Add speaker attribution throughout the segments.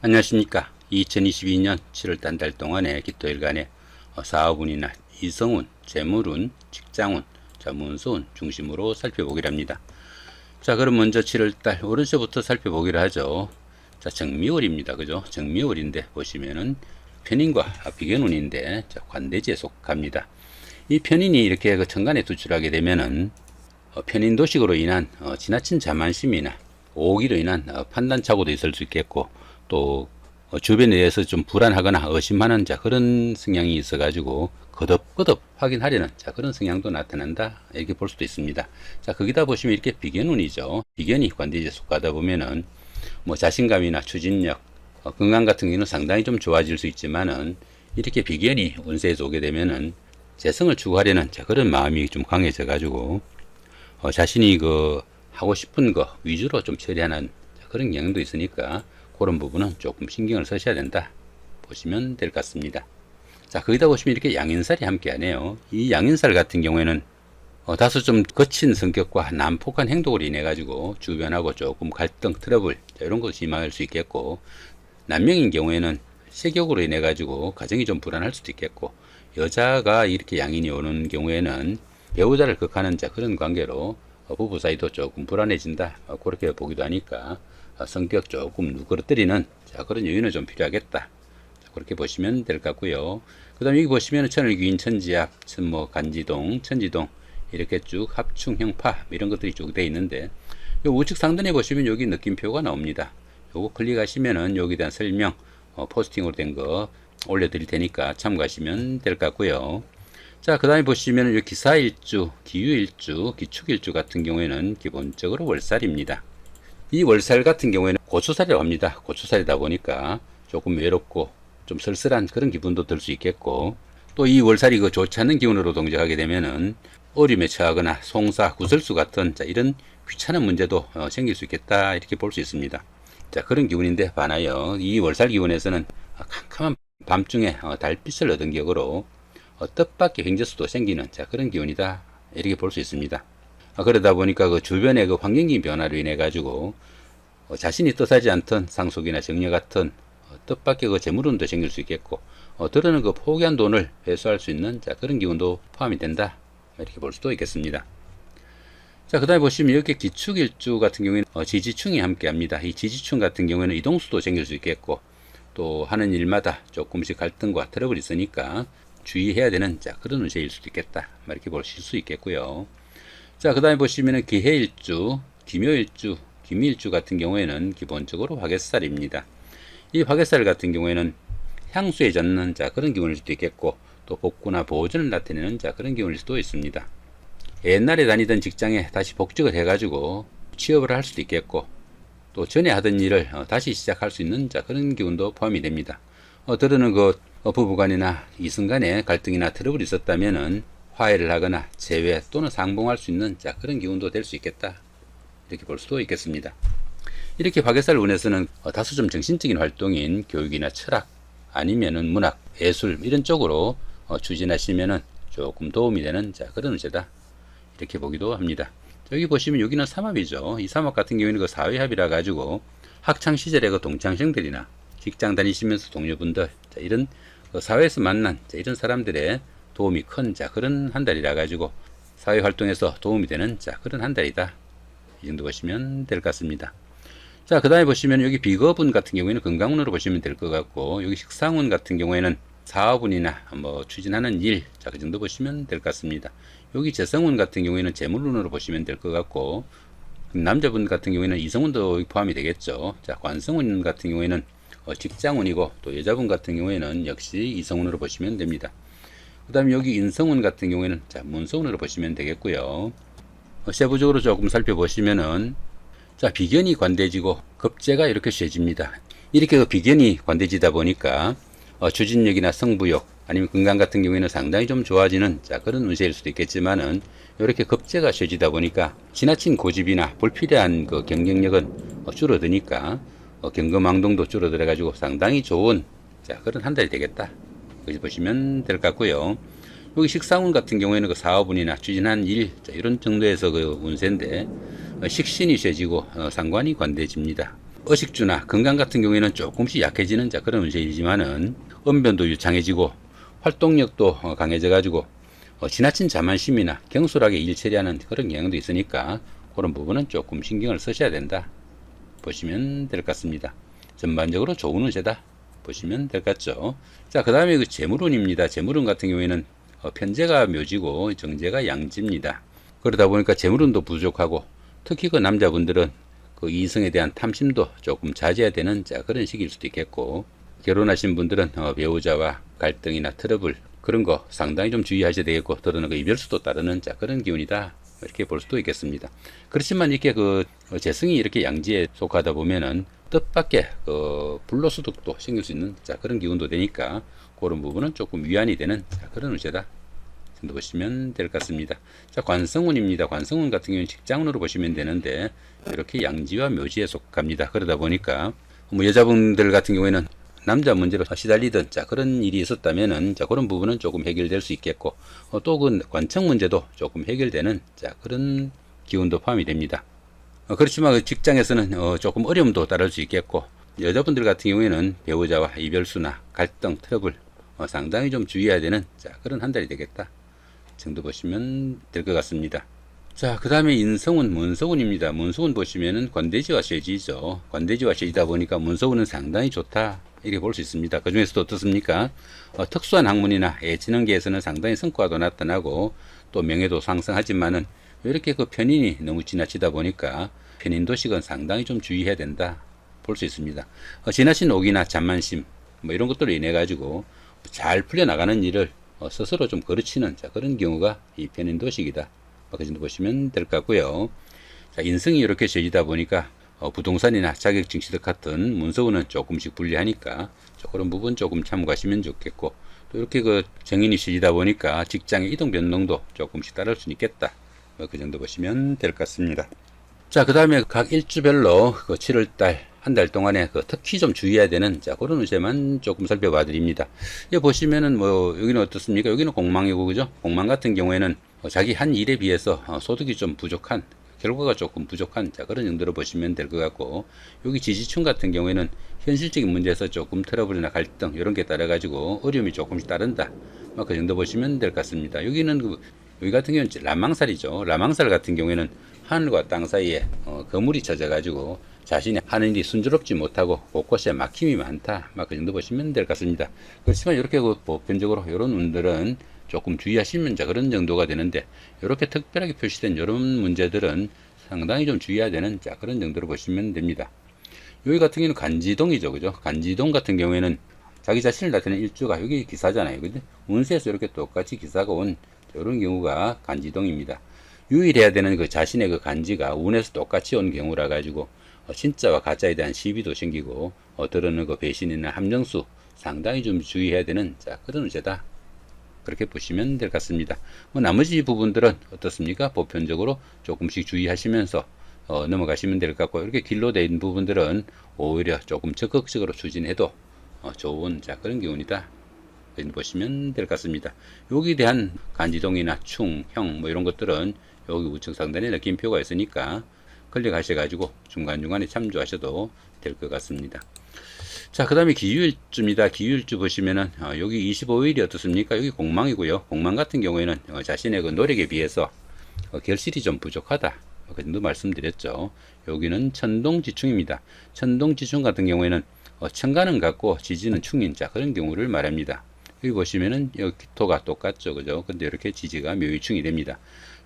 Speaker 1: 안녕하십니까. 2022년 7월 한 달 동안의 기토일간의 사업운이나 이성운, 재물운, 직장운, 문서운 중심으로 살펴보기로 합니다. 자, 그럼 먼저 7월달 오른쪽부터 살펴보기로 하죠. 자, 정미월입니다. 그죠? 정미월인데 보시면은 편인과 비견운인데 관대지에 속합니다. 이 편인이 이렇게 그 천간에 투출하게 되면은 편인 도식으로 인한 지나친 자만심이나 오기로 인한 판단 착오도 있을 수 있겠고, 또 주변에 대해서 좀 불안하거나 의심하는 그런 성향이 있어 가지고 거듭거듭 확인하려는 그런 성향도 나타난다, 이렇게 볼 수도 있습니다. 자, 거기다 보시면 이렇게 비견운이죠. 비견이 관대지에 속하다 보면은 뭐 자신감이나 추진력, 건강 같은 경우는 상당히 좀 좋아질 수 있지만은, 이렇게 비견이 운세에서 오게 되면은 재성을 추구하려는 그런 마음이 좀 강해져 가지고 자신이 하고 싶은 거 위주로 좀 처리하는 그런 경향도 있으니까, 그런 부분은 조금 신경을 쓰셔야 된다 보시면 될 것 같습니다. 자, 거기다 보시면 이렇게 양인살이 함께 하네요. 이 양인살 같은 경우에는 다소 좀 거친 성격과 난폭한 행동으로 인해 가지고 주변하고 조금 갈등, 트러블 이런 것이 심할 수 있겠고, 남명인 경우에는 세격으로 인해 가지고 가정이 좀 불안할 수도 있겠고, 여자가 이렇게 양인이 오는 경우에는 배우자를 극하는 그런 관계로 부부 사이도 조금 불안해진다, 그렇게 보기도 하니까 성격 조금 누그러뜨리는 그런 요인은 좀 필요하겠다, 그렇게 보시면 될 것 같고요. 그 다음에 여기 보시면 천을귀인, 천지압, 간지동, 천지동 이렇게 쭉 합충, 형파 이런 것들이 쭉 되어 있는데, 요 우측 상단에 보시면 여기 느낌표가 나옵니다. 요거 클릭하시면은 여기에 대한 설명 포스팅으로 된 거 올려드릴 테니까 참고하시면 될 것 같고요. 자, 그 다음에 보시면 요 기사일주, 기유일주, 기축일주 같은 경우에는 기본적으로 월살입니다. 이 월살 같은 경우에는 고추살이라고 합니다. 고추살이다 보니까 조금 외롭고 좀 쓸쓸한 그런 기분도 들 수 있겠고, 또 이 월살이 좋지 않은 기운으로 동작하게 되면은 어려움에 처하거나 송사, 구설수 같은 이런 귀찮은 문제도 생길 수 있겠다, 이렇게 볼 수 있습니다. 자, 그런 기운인데 반하여 이 월살 기운에서는 캄캄한 밤중에 달빛을 얻은 격으로 뜻밖의 횡재수도 생기는 그런 기운이다, 이렇게 볼 수 있습니다. 그러다 보니까 주변의 환경적인 변화로 인해 가지고 자신이 뜻하지 않던 상속이나 정려 같은 뜻밖의 재물운도 생길 수 있겠고, 들어는 포기한 돈을 회수할 수 있는 그런 기운도 포함이 된다, 이렇게 볼 수도 있겠습니다. 자, 그 다음에 보시면 이렇게 기축일주 같은 경우에는 지지충이 함께 합니다. 이 지지충 같은 경우에는 이동수도 생길 수 있겠고, 또 하는 일마다 조금씩 갈등과 트러블이 있으니까 주의해야 되는 그런 운세일 수도 있겠다, 이렇게 보실 수 있겠고요. 자, 그 다음에 보시면은 기해일주, 기묘일주, 기미일주 같은 경우에는 기본적으로 화개살입니다. 이 화개살 같은 경우에는 향수에 젖는 그런 기운일 수도 있겠고, 또 복구나 보존을 나타내는 그런 기운일 수도 있습니다. 옛날에 다니던 직장에 다시 복직을 해가지고 취업을 할 수도 있겠고, 또 전에 하던 일을 다시 시작할 수 있는 그런 기운도 포함이 됩니다. 들어는 부부간이나 이성간에 갈등이나 트러블이 있었다면은 화해를 하거나 재회 또는 상봉할 수 있는 그런 기운도 될 수 있겠다, 이렇게 볼 수도 있겠습니다. 이렇게 화개살 운에서는 다소 좀 정신적인 활동인 교육이나 철학 아니면은 문학, 예술 이런 쪽으로 추진하시면은 조금 도움이 되는 그런 운세다, 이렇게 보기도 합니다. 여기 보시면 여기는 삼합이죠. 이 삼합 같은 경우에는 사회합이라 가지고 학창 시절에 동창생들이나 직장 다니시면서 동료분들 이런 사회에서 만난 이런 사람들의 도움이 큰 그런 한 달이라 가지고 사회활동에서 도움이 되는 그런 한 달이다, 이 정도 보시면 될 것 같습니다. 자, 그 다음에 보시면 여기 비겁운 같은 경우에는 건강운으로 보시면 될 것 같고, 여기 식상운 같은 경우에는 사업운이나 추진하는 일, 그 정도 보시면 될 것 같습니다. 여기 재성운 같은 경우에는 재물운으로 보시면 될 것 같고, 남자분 같은 경우에는 이성운도 포함이 되겠죠. 자, 관성운 같은 경우에는 직장운이고, 또 여자분 같은 경우에는 역시 이성운으로 보시면 됩니다. 그 다음에 여기 인성운 같은 경우에는 문서운으로 보시면 되겠고요. 세부적으로 조금 살펴보시면은 비견이 관대지고 급제가 이렇게 쇠집니다. 이렇게 비견이 관대지다 보니까 추진력이나 승부욕 아니면 건강 같은 경우에는 상당히 좀 좋아지는 그런 운세일 수도 있겠지만은, 이렇게 급제가 쇠지다 보니까 지나친 고집이나 불필요한 경쟁력은 줄어드니까 경거망동도 줄어들어 가지고 상당히 좋은 그런 한 달이 되겠다, 여기 보시면 될 것 같고요. 여기 식상운 같은 경우에는 사업운이나 추진한 일 이런 정도에서 운세인데, 식신이 쇠지고 상관이 관대집니다. 의식주나 건강 같은 경우에는 조금씩 약해지는 그런 문제이지만은 언변도 유창해지고 활동력도 강해져 가지고 지나친 자만심이나 경솔하게 일 처리하는 그런 경향도 있으니까 그런 부분은 조금 신경을 쓰셔야 된다 보시면 될 것 같습니다. 전반적으로 좋은 운세다 보시면 될 것 같죠. 자, 그 다음에 그 재물운입니다. 재물운 같은 경우에는 편재가 묘지고 정제가 양지입니다. 그러다 보니까 재물운도 부족하고 특히 그 남자분들은 그 이성에 대한 탐심도 조금 자제해야 되는 그런 시기일 수도 있겠고, 결혼하신 분들은 배우자와 갈등이나 트러블 그런 거 상당히 좀 주의하셔야 되겠고, 또는 그 이별수도 따르는 그런 기운이다 이렇게 볼 수도 있겠습니다. 그렇지만 이렇게 그 재성이 이렇게 양지에 속하다 보면은 뜻밖의 그 불로소득도 생길 수 있는 그런 기운도 되니까 그런 부분은 조금 위안이 되는 그런 운세다 정도 보시면 될 것 같습니다. 자, 관성운입니다. 관성운 같은 경우는 직장운으로 보시면 되는데 이렇게 양지와 묘지에 속합니다. 그러다 보니까 뭐 여자분들 같은 경우에는 남자 문제로 시달리던 그런 일이 있었다면은 그런 부분은 조금 해결될 수 있겠고, 또 그 관청 문제도 조금 해결되는 그런 기운도 포함이 됩니다. 그렇지만 그 직장에서는 조금 어려움도 따를 수 있겠고, 여자분들 같은 경우에는 배우자와 이별수나 갈등, 트러블 상당히 좀 주의해야 되는 그런 한 달이 되겠다 정도 보시면 될 것 같습니다. 자, 그 다음에 인성운, 문서운입니다. 문서운 보시면은 관대지와 쇠지죠. 관대지와 쇠지다 보니까 문서운은 상당히 좋다 이렇게 볼 수 있습니다. 그 중에서도 어떻습니까? 특수한 학문이나 예체능계에서는 상당히 성과도 나타나고 또 명예도 상승하지만은 이렇게 그 편인이 너무 지나치다 보니까 편인도식은 상당히 좀 주의해야 된다 볼 수 있습니다. 지나친 오기나 자만심 뭐 이런 것들로 인해 가지고 잘 풀려나가는 일을 스스로 좀 거르치는 그런 경우가 이 편인도식이다. 그 정도 보시면 될 것 같고요. 자, 인성이 이렇게 쇠지다 보니까 부동산이나 자격증 취득 같은 문서운은 조금씩 불리하니까 그런 부분 조금 참고하시면 좋겠고, 또 이렇게 그 정인이 쇠지다 보니까 직장의 이동 변동도 조금씩 따를 수 있겠다. 그 정도 보시면 될 것 같습니다. 자, 그 다음에 각 일주별로 그 7월달 한 달 동안에 특히 좀 주의해야 되는 그런 운세만 조금 살펴봐 드립니다. 여기 보시면은 뭐 여기는 어떻습니까? 여기는 공망이고, 그죠? 공망 같은 경우에는 자기 한 일에 비해서 소득이 좀 부족한, 결과가 조금 부족한 그런 정도로 보시면 될 것 같고, 여기 지지충 같은 경우에는 현실적인 문제에서 조금 트러블이나 갈등 이런 게 따라 가지고 어려움이 조금씩 따른다. 그 정도 보시면 될 것 같습니다. 여기는 여기 같은 경우는 라망살이죠. 라망살 같은 경우에는 하늘과 땅 사이에 거물이 쳐져 가지고 자신이 하는 일이 순조롭지 못하고 곳곳에 막힘이 많다. 그 정도 보시면 될 것 같습니다. 그렇지만 이렇게 보편적으로 이런 운들은 조금 주의하시면 그런 정도가 되는데, 이렇게 특별하게 표시된 이런 문제들은 상당히 좀 주의해야 되는 그런 정도로 보시면 됩니다. 여기 같은 경우는 간지동이죠, 그죠? 간지동 같은 경우에는 자기 자신을 나타내는 일주가 여기 기사잖아요, 그죠? 운세에서 이렇게 똑같이 기사가 온 이런 경우가 간지동입니다. 유일해야 되는 그 자신의 그 간지가 운에서 똑같이 온 경우라 가지고 진짜와 가짜에 대한 시비도 생기고 들어는 그 배신이나 함정수 상당히 좀 주의해야 되는 그런 운세다. 그렇게 보시면 될 것 같습니다. 나머지 부분들은 어떻습니까? 보편적으로 조금씩 주의하시면서 넘어가시면 될 것 같고, 이렇게 길로 된 부분들은 오히려 조금 적극적으로 추진해도 좋은 그런 기운이다 보시면 될 것 같습니다. 여기에 대한 간지동이나 충, 형 뭐 이런 것들은 여기 우측 상단에 느낌표가 있으니까 클릭하셔가지고 중간중간에 참조하셔도 될 것 같습니다. 자, 그 다음에 기유일주입니다. 기유일주 보시면은 여기 25일이 어떻습니까? 여기 공망이고요. 공망 같은 경우에는 자신의 그 노력에 비해서 결실이 좀 부족하다. 그 정도 말씀드렸죠. 여기는 천동지충입니다. 천동지충 같은 경우에는 천간은 같고 지지는 충인 그런 경우를 말합니다. 여기 보시면은 여기 기토가 똑같죠, 그죠? 근데 이렇게 지지가 묘유충이 됩니다.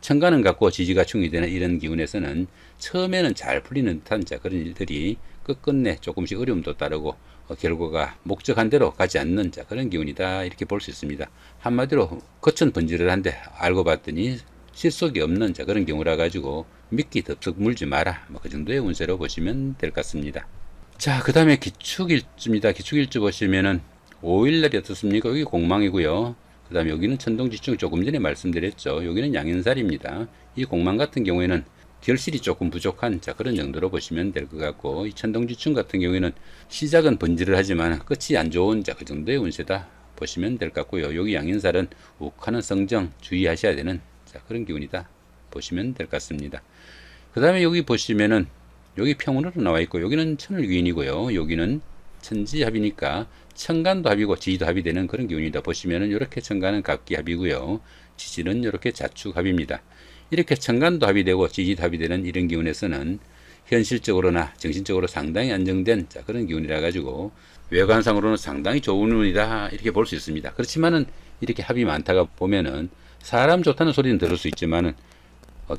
Speaker 1: 천간은 같고 지지가 충이 되는 이런 기운에서는 처음에는 잘 풀리는 듯한 그런 일들이 끝끝내 조금씩 어려움도 따르고 결과가 목적한 대로 가지 않는 그런 기운이다 이렇게 볼 수 있습니다. 한마디로 거천 번지르한데 알고 봤더니 실속이 없는 그런 경우라 가지고 미끼 덥석 물지 마라. 그 정도의 운세로 보시면 될 것 같습니다. 자, 그 다음에 기축일주입니다. 기축일주 보시면은 5일날이 어떻습니까? 여기 공망이고요. 그 다음에 여기는 천동지충 조금 전에 말씀드렸죠. 여기는 양인살입니다. 이 공망 같은 경우에는 결실이 조금 부족한 그런 정도로 보시면 될 것 같고, 이 천동지충 같은 경우에는 시작은 번지를 하지만 끝이 안 좋은 그 정도의 운세다 보시면 될 것 같고요. 여기 양인살은 욱하는 성정 주의하셔야 되는 그런 기운이다 보시면 될 것 같습니다. 그 다음에 여기 보시면은 여기 평으로 나와 있고 여기는 천을귀인이고요. 여기는 천지합이니까 천간도 합이고 지지도 합이 되는 그런 기운이다. 보시면은 이렇게 천간은 갑기합이고요. 지지는 이렇게 자축합입니다. 이렇게 천간도 합이 되고 지지도 합이 되는 이런 기운에서는 현실적으로나 정신적으로 상당히 안정된 그런 기운이라 가지고 외관상으로는 상당히 좋은 운이다 이렇게 볼 수 있습니다. 그렇지만은 이렇게 합이 많다가 보면은 사람 좋다는 소리는 들을 수 있지만은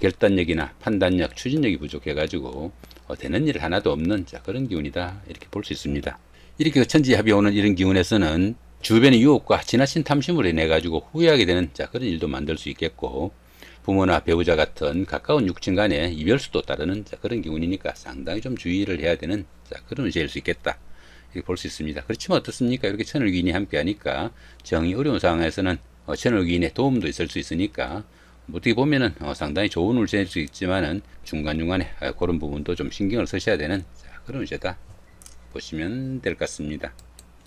Speaker 1: 결단력이나 판단력, 추진력이 부족해 가지고 되는 일 하나도 없는 그런 기운이다 이렇게 볼 수 있습니다. 이렇게 천지합이 오는 이런 기운에서는 주변의 유혹과 지나친 탐심으로 인해 가지고 후회하게 되는 그런 일도 만들 수 있겠고, 부모나 배우자 같은 가까운 육친 간의 이별수도 따르는 그런 기운이니까 상당히 좀 주의를 해야 되는 그런 운세일 수 있겠다 이렇게 볼 수 있습니다. 그렇지만 어떻습니까? 이렇게 천을귀인이 함께 하니까 정이 어려운 상황에서는 천을귀인의 도움도 있을 수 있으니까 어떻게 보면은 상당히 좋은 운세일 수 있지만은 중간중간에 그런 부분도 좀 신경을 쓰셔야 되는 그런 운세다 보시면 될 것 같습니다.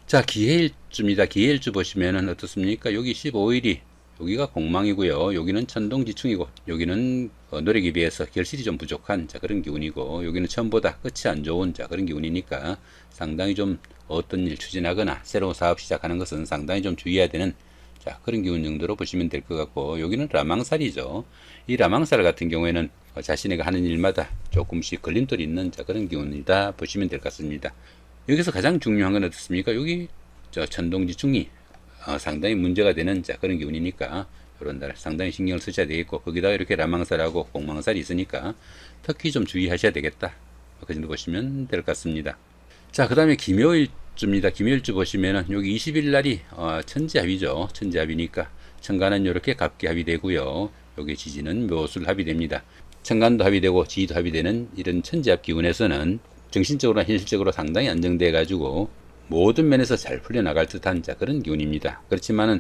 Speaker 1: 자, 기해일주입니다. 기해일주 보시면은 어떻습니까? 여기 15일이 여기가 공망이고요. 여기는 천동지충이고 여기는 노력에 비해서 결실이 좀 부족한 그런 기운이고, 여기는 처음보다 끝이 안 좋은 그런 기운이니까 상당히 좀 어떤 일 추진하거나 새로운 사업 시작하는 것은 상당히 좀 주의해야 되는 그런 기운 정도로 보시면 될 것 같고, 여기는 라망살이죠. 이 라망살 같은 경우에는 자신에게 하는 일마다 조금씩 걸림돌이 있는 그런 기운이다 보시면 될 것 같습니다. 여기서 가장 중요한 건 어떻습니까? 여기 천동지충이 상당히 문제가 되는 그런 기운이니까 이런 날 상당히 신경을 쓰셔야 되겠고, 거기다가 이렇게 라망살하고 공망살이 있으니까 특히 좀 주의하셔야 되겠다 그 정도 보시면 될 것 같습니다. 자, 그 다음에 김묘일주입니다. 김묘일주 보시면은 여기 20일 날이 천지합이죠. 천지합이니까 천간은 이렇게 갑기합이 되고요. 여기 지지는 묘술합이 됩니다. 천간도 합이 되고 지지도 합이 되는 이런 천지합 기운에서는 정신적으로나 현실적으로 상당히 안정돼 가지고 모든 면에서 잘 풀려나갈 듯한 그런 기운입니다. 그렇지만은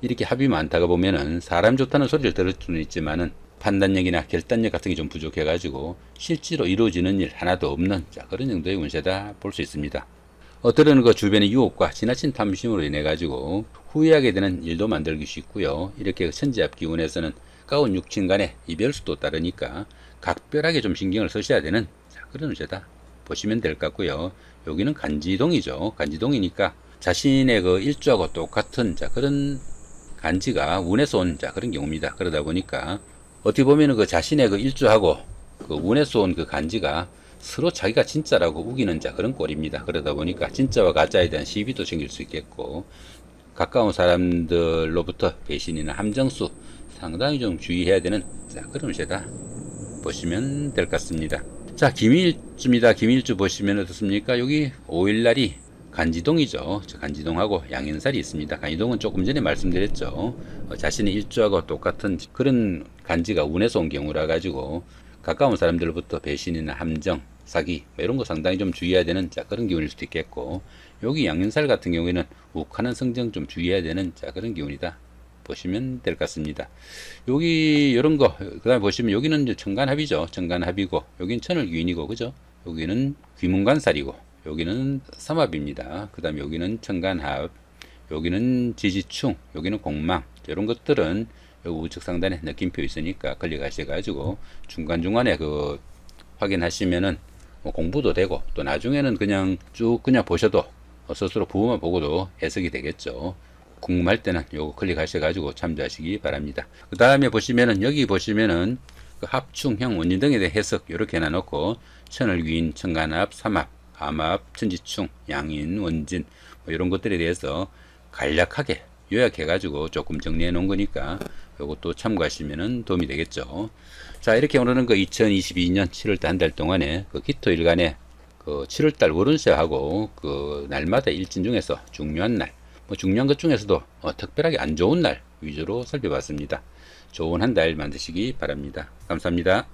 Speaker 1: 이렇게 합이 많다가 보면은 사람 좋다는 소리를 들을 수는 있지만은 판단력이나 결단력 같은 게 좀 부족해 가지고 실제로 이루어지는 일 하나도 없는 그런 정도의 운세다 볼 수 있습니다. 어떤 그 주변의 유혹과 지나친 탐심으로 인해 가지고 후회하게 되는 일도 만들기 쉽고요. 이렇게 천지합 기운에서는 가까운 육친 간의 이별수도 따르니까 각별하게 좀 신경을 쓰셔야 되는 그런 운세다 보시면 될 것 같고요. 여기는 간지동이죠. 간지동이니까 자신의 그 일주하고 똑같은 그런 간지가 운에서 온 그런 경우입니다. 그러다 보니까 어떻게 보면 그 자신의 그 일주하고 그 운에서 온 그 간지가 서로 자기가 진짜라고 우기는 그런 꼴입니다. 그러다 보니까 진짜와 가짜에 대한 시비도 생길 수 있겠고, 가까운 사람들로부터 배신이나 함정수 상당히 좀 주의해야 되는 그런 운세다 보시면 될 것 같습니다. 자, 김일주입니다. 김일주 보시면 어떻습니까? 여기 5일날이 간지동이죠. 간지동하고 양인살이 있습니다. 간지동은 조금 전에 말씀드렸죠. 자신의 일주하고 똑같은 그런 간지가 운에서 온 경우라 가지고 가까운 사람들로부터 배신이나 함정, 사기 이런 거 상당히 좀 주의해야 되는 그런 기운일 수도 있겠고, 여기 양인살 같은 경우에는 욱하는 성정 좀 주의해야 되는 그런 기운이다 보시면 될 것 같습니다. 여기 이런 거 그다음에 보시면 여기는 이제 천간합이죠. 천간합이고 여기는 천을귀인이고 그죠? 여기는 귀문관살이고 여기는 삼합입니다. 그다음에 여기는 천간합, 여기는 지지충, 여기는 공망. 이런 것들은 여기 우측 상단에 느낌표 있으니까 클릭하셔가지고 중간중간에 그 확인하시면은 뭐 공부도 되고, 또 나중에는 그냥 쭉 그냥 보셔도 스스로 부분만 보고도 해석이 되겠죠. 궁금할 때는 요거 클릭하셔가지고 참조하시기 바랍니다. 그 다음에 보시면은 여기 보시면은 그 합충형 원인 등에 대해 해석 이렇게 해놔놓고 천을귀인, 천간합, 삼합, 암합, 천지충, 양인, 원진 뭐 이런 것들에 대해서 간략하게 요약해가지고 조금 정리해 놓은 거니까 요것도 참고하시면은 도움이 되겠죠. 자, 이렇게 오늘은 그 2022년 7월달 한 달 동안에 그 기토일간의 그 7월달 월운세하고 그 날마다 일진 중에서 중요한 날, 뭐 중요한 것 중에서도 특별하게 안 좋은 날 위주로 살펴봤습니다. 좋은 한 달 만드시기 바랍니다. 감사합니다.